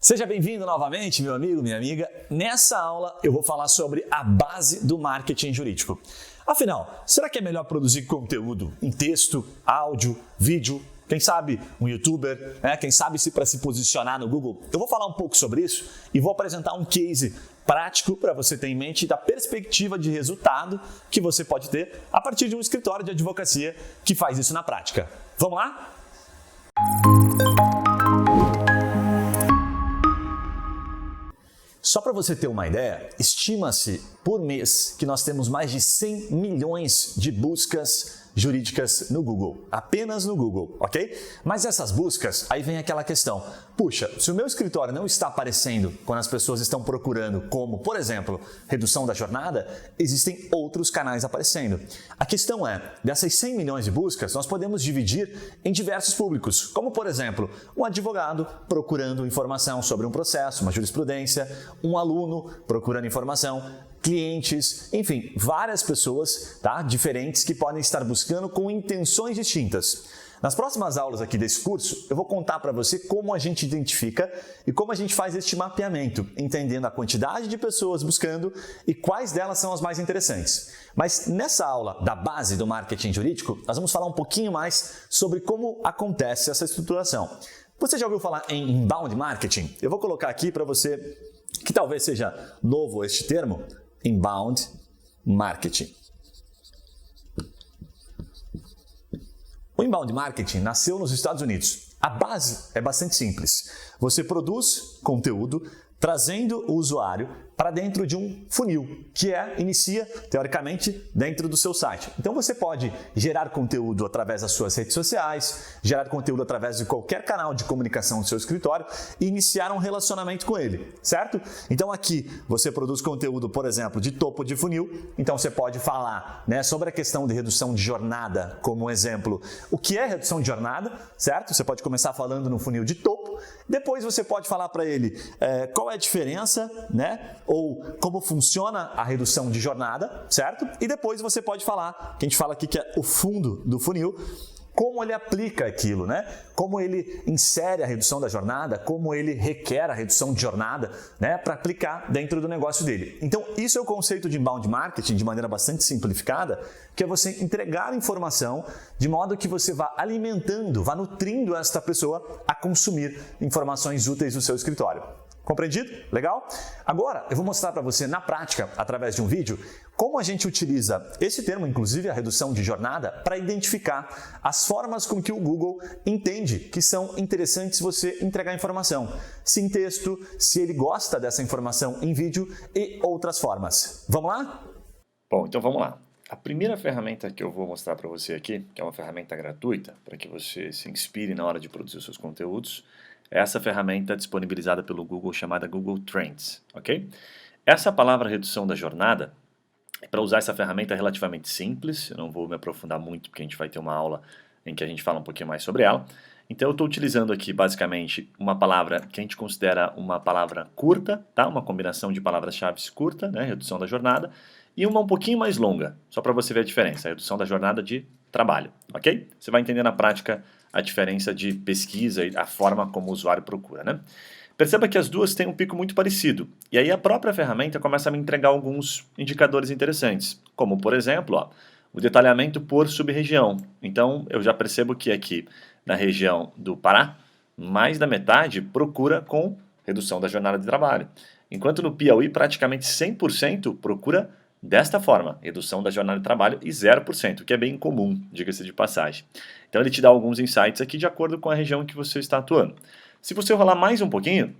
Seja bem-vindo novamente, meu amigo, minha amiga. Nessa aula eu vou falar sobre a base do marketing jurídico. Afinal, será que é melhor produzir conteúdo em texto, áudio, vídeo? Quem sabe um youtuber, quem sabe se para se posicionar no Google? Eu vou falar um pouco sobre isso e vou apresentar um case prático para você ter em mente da perspectiva de resultado que você pode ter a partir de um escritório de advocacia que faz isso na prática. Vamos lá? Só para você ter uma ideia, estima-se por mês que nós temos mais de 100 milhões de buscas jurídicas no Google, apenas no Google, ok? Mas essas buscas, aí vem aquela questão, puxa, se o meu escritório não está aparecendo quando as pessoas estão procurando como, por exemplo, redução da jornada, existem outros canais aparecendo. A questão é, dessas 100 milhões de buscas, nós podemos dividir em diversos públicos, como por exemplo, um advogado procurando informação sobre um processo, uma jurisprudência, um aluno procurando informação, clientes, enfim, várias pessoas diferentes que podem estar buscando com intenções distintas. Nas próximas aulas aqui desse curso, eu vou contar para você como a gente identifica e como a gente faz este mapeamento, entendendo a quantidade de pessoas buscando e quais delas são as mais interessantes. Mas nessa aula da base do marketing jurídico, nós vamos falar um pouquinho mais sobre como acontece essa estruturação. Você já ouviu falar em inbound marketing? Eu vou colocar aqui para você, que talvez seja novo este termo, inbound marketing. O inbound marketing nasceu nos Estados Unidos. A base é bastante simples. Você produz conteúdo trazendo o usuário para dentro de um funil, que inicia, teoricamente, dentro do seu site. Então você pode gerar conteúdo através das suas redes sociais, gerar conteúdo através de qualquer canal de comunicação do seu escritório e iniciar um relacionamento com ele, certo? Então aqui você produz conteúdo, por exemplo, de topo de funil, então você pode falar sobre a questão de redução de jornada, como exemplo. O que é redução de jornada, certo? Você pode começar falando no funil de topo, depois você pode falar para ele qual é a diferença, ou como funciona a redução de jornada, certo? E depois você pode falar, que a gente fala aqui que é o fundo do funil, como ele aplica aquilo, Como ele insere a redução da jornada, como ele requer a redução de jornada, para aplicar dentro do negócio dele. Então, isso é o conceito de inbound marketing de maneira bastante simplificada, que é você entregar informação de modo que você vá alimentando, vá nutrindo esta pessoa a consumir informações úteis do seu escritório. Compreendido? Legal? Agora, eu vou mostrar para você na prática, através de um vídeo, como a gente utiliza esse termo, inclusive a redução de jornada, para identificar as formas com que o Google entende que são interessantes você entregar informação. Se em texto, se ele gosta dessa informação em vídeo e outras formas. Vamos lá? Bom, então vamos lá. A primeira ferramenta que eu vou mostrar para você aqui, que é uma ferramenta gratuita, para que você se inspire na hora de produzir os seus conteúdos, é essa ferramenta disponibilizada pelo Google chamada Google Trends, ok? Essa palavra redução da jornada, para usar essa ferramenta é relativamente simples, eu não vou me aprofundar muito porque a gente vai ter uma aula em que a gente fala um pouquinho mais sobre ela. Então eu estou utilizando aqui basicamente uma palavra que a gente considera uma palavra curta, uma combinação de palavras-chave curta, redução da jornada, e uma um pouquinho mais longa, só para você ver a diferença, a redução da jornada de trabalho, ok? Você vai entender na prática a diferença de pesquisa e a forma como o usuário procura, Perceba que as duas têm um pico muito parecido, e aí a própria ferramenta começa a me entregar alguns indicadores interessantes, como por exemplo, o detalhamento por sub-região. Então eu já percebo que aqui na região do Pará, mais da metade procura com redução da jornada de trabalho, enquanto no Piauí praticamente 100% procura desta forma, redução da jornada de trabalho e 0%, que é bem comum, diga-se de passagem. Então ele te dá alguns insights aqui de acordo com a região em que você está atuando. Se você rolar mais um pouquinho,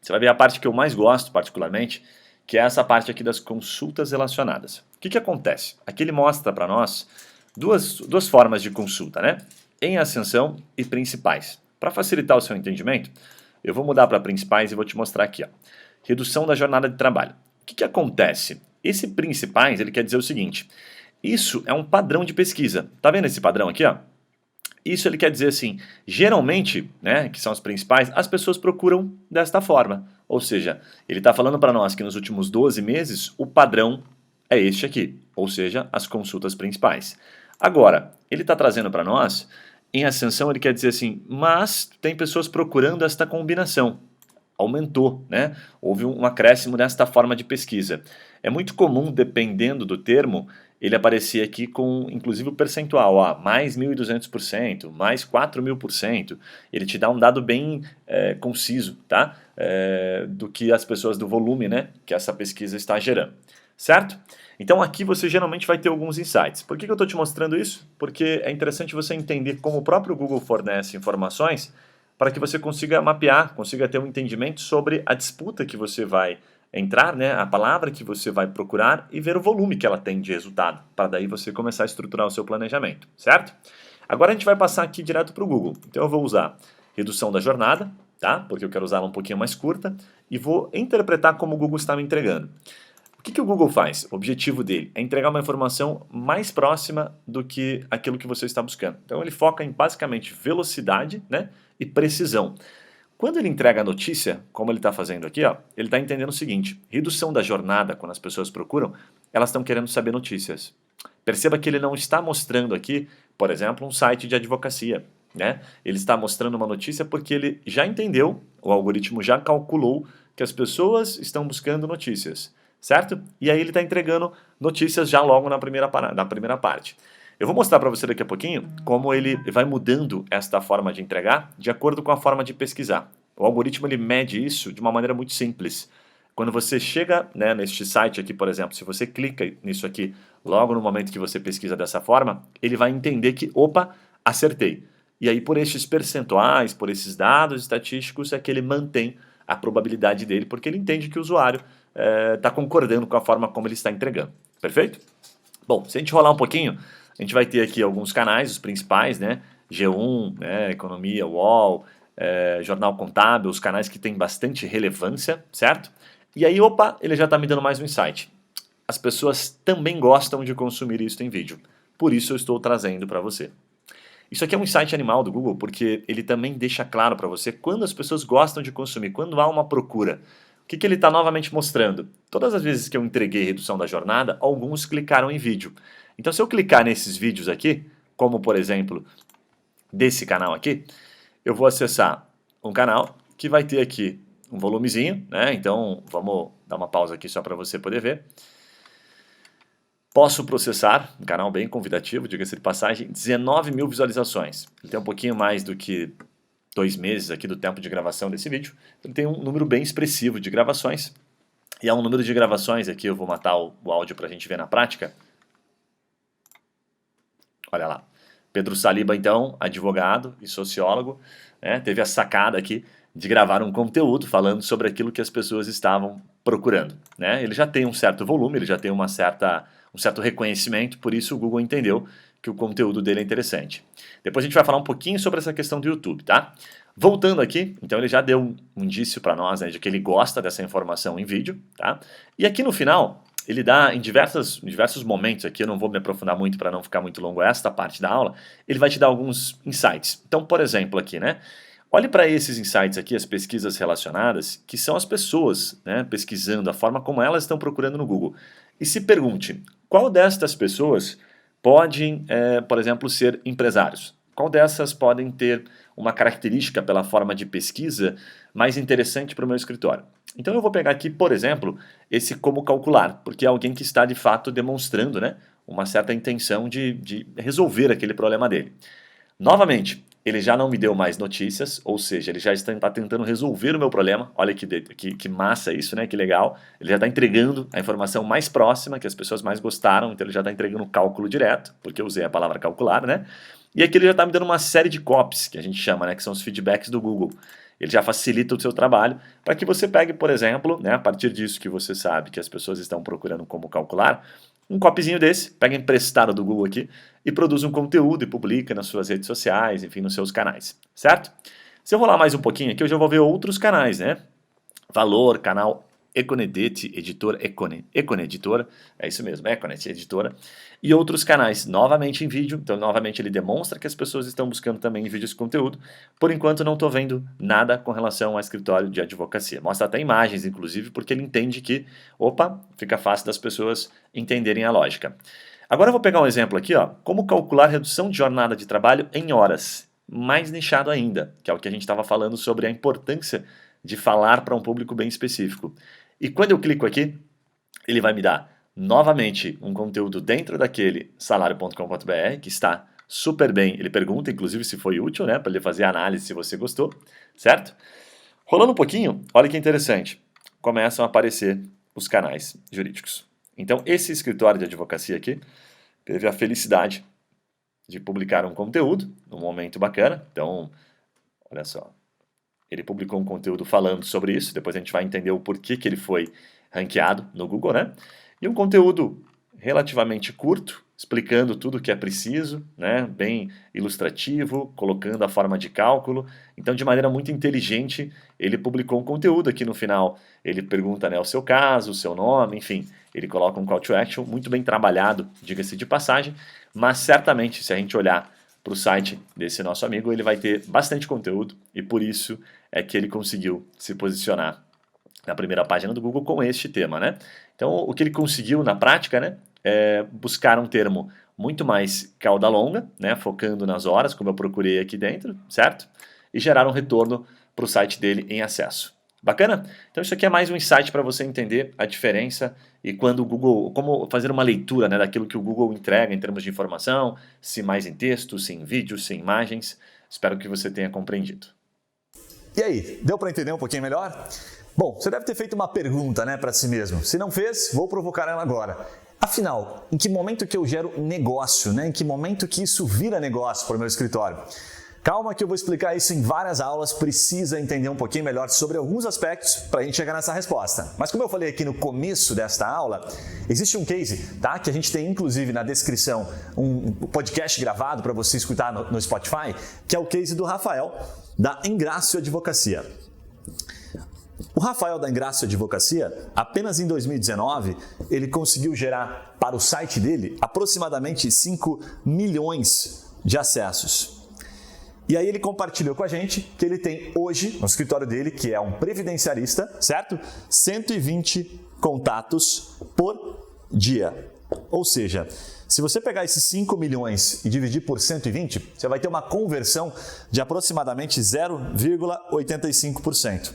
você vai ver a parte que eu mais gosto particularmente, que é essa parte aqui das consultas relacionadas. O que acontece? Aqui ele mostra para nós duas formas de consulta, em ascensão e principais. Para facilitar o seu entendimento, eu vou mudar para principais e vou te mostrar aqui. Redução da jornada de trabalho. O que acontece? Esse principais, ele quer dizer o seguinte, isso é um padrão de pesquisa. Tá vendo esse padrão aqui, Isso ele quer dizer assim, geralmente, que são os principais, as pessoas procuram desta forma. Ou seja, ele está falando para nós que nos últimos 12 meses o padrão é este aqui, ou seja, as consultas principais. Agora, ele está trazendo para nós, em ascensão ele quer dizer assim, mas tem pessoas procurando esta combinação. aumentou, né? Houve um acréscimo nesta forma de pesquisa. É muito comum, dependendo do termo, ele aparecer aqui com, inclusive, o percentual, mais 1.200%, mais 4.000%. Ele te dá um dado bem conciso, tá? Do que as pessoas, do volume, né, que essa pesquisa está gerando, certo? Então aqui você geralmente vai ter alguns insights. Por que eu estou te mostrando isso? Porque é interessante você entender como o próprio Google fornece informações para que você consiga mapear, consiga ter um entendimento sobre a disputa que você vai entrar, né, a palavra que você vai procurar e ver o volume que ela tem de resultado, para daí você começar a estruturar o seu planejamento, certo? Agora a gente vai passar aqui direto para o Google. Então eu vou usar redução da jornada, tá? Porque eu quero usá-la um pouquinho mais curta, e vou interpretar como o Google está me entregando. O que o Google faz? O objetivo dele é entregar uma informação mais próxima do que aquilo que você está buscando. Então ele foca em basicamente velocidade, né, e precisão. Quando ele entrega a notícia, como ele está fazendo aqui, ele está entendendo o seguinte: redução da jornada, quando as pessoas procuram, elas estão querendo saber notícias. Perceba que ele não está mostrando aqui, por exemplo, um site de advocacia, né? Ele está mostrando uma notícia porque ele já entendeu, o algoritmo já calculou que as pessoas estão buscando notícias, certo? E aí ele está entregando notícias já logo na primeira parte. Eu vou mostrar para você daqui a pouquinho como ele vai mudando esta forma de entregar de acordo com a forma de pesquisar. O algoritmo ele mede isso de uma maneira muito simples. Quando você chega, né, neste site aqui, por exemplo, se você clica nisso aqui, logo no momento que você pesquisa dessa forma, ele vai entender que, opa, acertei. E aí por estes percentuais, por esses dados estatísticos, é que ele mantém a probabilidade dele, porque ele entende que o usuário está concordando com a forma como ele está entregando. Perfeito? Bom, se a gente rolar um pouquinho, a gente vai ter aqui alguns canais, os principais, né? G1, né? Economia, UOL, Jornal Contábil, os canais que têm bastante relevância, certo? E aí, opa, ele já está me dando mais um insight. As pessoas também gostam de consumir isso em vídeo. Por isso eu estou trazendo para você. Isso aqui é um insight animal do Google, porque ele também deixa claro para você quando as pessoas gostam de consumir, quando há uma procura. O que ele está novamente mostrando? Todas as vezes que eu entreguei redução da jornada, alguns clicaram em vídeo. Então, se eu clicar nesses vídeos aqui, como por exemplo desse canal aqui, eu vou acessar um canal que vai ter aqui um volumezinho, né? Então, vamos dar uma pausa aqui só para você poder ver. Posso processar, um canal bem convidativo, diga-se de passagem, 19 mil visualizações. Ele tem um pouquinho mais do que 2 meses aqui do tempo de gravação desse vídeo. Ele tem um número bem expressivo de gravações. E é um número de gravações aqui, eu vou matar o áudio para a gente ver na prática. Olha lá. Pedro Saliba, então, advogado e sociólogo, né, teve a sacada aqui de gravar um conteúdo falando sobre aquilo que as pessoas estavam procurando, né? Ele já tem um certo volume, ele já tem um certo reconhecimento, por isso o Google entendeu que o conteúdo dele é interessante. Depois a gente vai falar um pouquinho sobre essa questão do YouTube, tá? Voltando aqui, então ele já deu um indício para nós, né, de que ele gosta dessa informação em vídeo, tá? E aqui no final, ele dá em diversos momentos aqui, eu não vou me aprofundar muito para não ficar muito longo esta parte da aula, ele vai te dar alguns insights. Então, por exemplo, aqui, né? Olhe para esses insights aqui, as pesquisas relacionadas, que são as pessoas, né, pesquisando, a forma como elas estão procurando no Google. E se pergunte, qual destas pessoas podem, por exemplo, ser empresários? Qual dessas podem ter uma característica pela forma de pesquisa mais interessante para o meu escritório? Então eu vou pegar aqui, por exemplo, esse como calcular, porque é alguém que está de fato demonstrando, né, uma certa intenção de resolver aquele problema dele. Novamente, ele já não me deu mais notícias, ou seja, ele já está tentando resolver o meu problema. Olha que massa isso, né? Que legal. Ele já está entregando a informação mais próxima, que as pessoas mais gostaram, então ele já está entregando o cálculo direto, porque eu usei a palavra calcular, né? E aqui ele já está me dando uma série de copies, que a gente chama, né? Que são os feedbacks do Google. Ele já facilita o seu trabalho para que você pegue, por exemplo, né, a partir disso que você sabe que as pessoas estão procurando como calcular, um copyzinho desse, pega emprestado do Google aqui e produz um conteúdo e publica nas suas redes sociais, enfim, nos seus canais, certo? Se eu rolar mais um pouquinho aqui, eu já vou ver outros canais, né? Valor, canal Econedet, editora Econe Editora, é isso mesmo, Econet Editora, e outros canais, novamente em vídeo, então novamente ele demonstra que as pessoas estão buscando também em vídeo esse conteúdo. Por enquanto não estou vendo nada com relação ao escritório de advocacia, mostra até imagens inclusive, porque ele entende que, opa, fica fácil das pessoas entenderem a lógica. Agora eu vou pegar um exemplo aqui, ó, como calcular redução de jornada de trabalho em horas, mais nichado ainda, que é o que a gente estava falando sobre a importância de falar para um público bem específico. E quando eu clico aqui, ele vai me dar novamente um conteúdo dentro daquele salário.com.br, que está super bem. Ele pergunta, inclusive, se foi útil, né, para ele fazer a análise se você gostou, certo? Rolando um pouquinho, olha que interessante. Começam a aparecer os canais jurídicos. Então, esse escritório de advocacia aqui teve a felicidade de publicar um conteúdo num momento bacana. Então, olha só. Ele publicou um conteúdo falando sobre isso. Depois a gente vai entender o porquê que ele foi ranqueado no Google, né? E um conteúdo relativamente curto, explicando tudo o que é preciso, né? Bem ilustrativo, colocando a forma de cálculo. Então, de maneira muito inteligente, ele publicou um conteúdo aqui no final. Ele pergunta, né, o seu caso, o seu nome, enfim. Ele coloca um call to action muito bem trabalhado, diga-se de passagem. Mas certamente, se a gente olhar para o site desse nosso amigo, ele vai ter bastante conteúdo e por isso é que ele conseguiu se posicionar na primeira página do Google com este tema, né? Então, o que ele conseguiu na prática, né, é buscar um termo muito mais cauda longa, né, focando nas horas, como eu procurei aqui dentro, certo? E gerar um retorno para o site dele em acesso. Bacana? Então, isso aqui é mais um insight para você entender a diferença e quando o Google, como fazer uma leitura, né, daquilo que o Google entrega em termos de informação, se mais em texto, se em vídeo, se em imagens. Espero que você tenha compreendido. E aí, deu para entender um pouquinho melhor? Bom, você deve ter feito uma pergunta, né, para si mesmo. Se não fez, vou provocar ela agora. Afinal, em que momento que eu gero negócio, né? Em que momento que isso vira negócio para o meu escritório? Calma que eu vou explicar isso em várias aulas, precisa entender um pouquinho melhor sobre alguns aspectos para a gente chegar nessa resposta. Mas como eu falei aqui no começo desta aula, existe um case, tá? Que a gente tem inclusive na descrição um podcast gravado para você escutar no Spotify, que é o case do Rafael, da Engrácio Advocacia. O Rafael da Engrácio Advocacia, apenas em 2019, ele conseguiu gerar para o site dele aproximadamente 5 milhões de acessos. E aí ele compartilhou com a gente que ele tem hoje, no escritório dele, que é um previdenciarista, certo? 120 contatos por dia. Ou seja, se você pegar esses 5 milhões e dividir por 120, você vai ter uma conversão de aproximadamente 0,85%.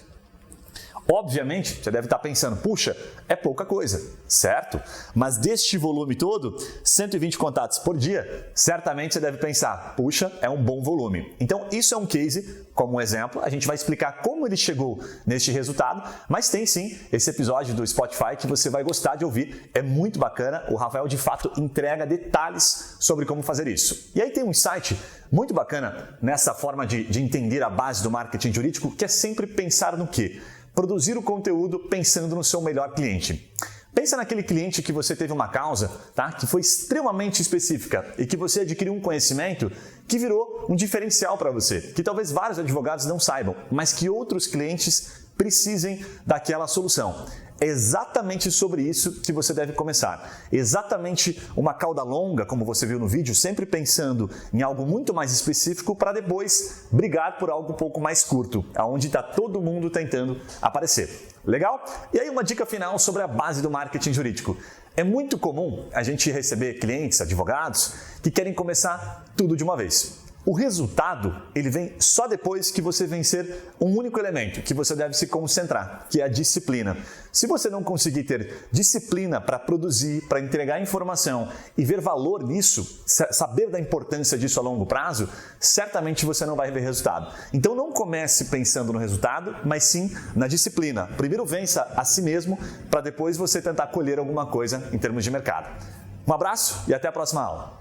Obviamente, você deve estar pensando, puxa, é pouca coisa, certo? Mas deste volume todo, 120 contatos por dia, certamente você deve pensar, puxa, é um bom volume. Então, isso é um case, como um exemplo, a gente vai explicar como ele chegou neste resultado, mas tem sim esse episódio do Spotify que você vai gostar de ouvir, é muito bacana, o Rafael de fato entrega detalhes sobre como fazer isso. E aí tem um insight muito bacana nessa forma de entender a base do marketing jurídico, que é sempre pensar no quê? Produzir o conteúdo pensando no seu melhor cliente. Pensa naquele cliente que você teve uma causa, tá? Que foi extremamente específica e que você adquiriu um conhecimento que virou um diferencial para você, que talvez vários advogados não saibam, mas que outros clientes precisem daquela solução. É exatamente sobre isso que você deve começar. Exatamente uma cauda longa, como você viu no vídeo, sempre pensando em algo muito mais específico para depois brigar por algo um pouco mais curto, onde está todo mundo tentando aparecer. Legal? E aí uma dica final sobre a base do marketing jurídico. É muito comum a gente receber clientes, advogados, que querem começar tudo de uma vez. O resultado, ele vem só depois que você vencer um único elemento que você deve se concentrar, que é a disciplina. Se você não conseguir ter disciplina para produzir, para entregar informação e ver valor nisso, saber da importância disso a longo prazo, certamente você não vai ver resultado. Então não comece pensando no resultado, mas sim na disciplina. Primeiro vença a si mesmo, para depois você tentar colher alguma coisa em termos de mercado. Um abraço e até a próxima aula.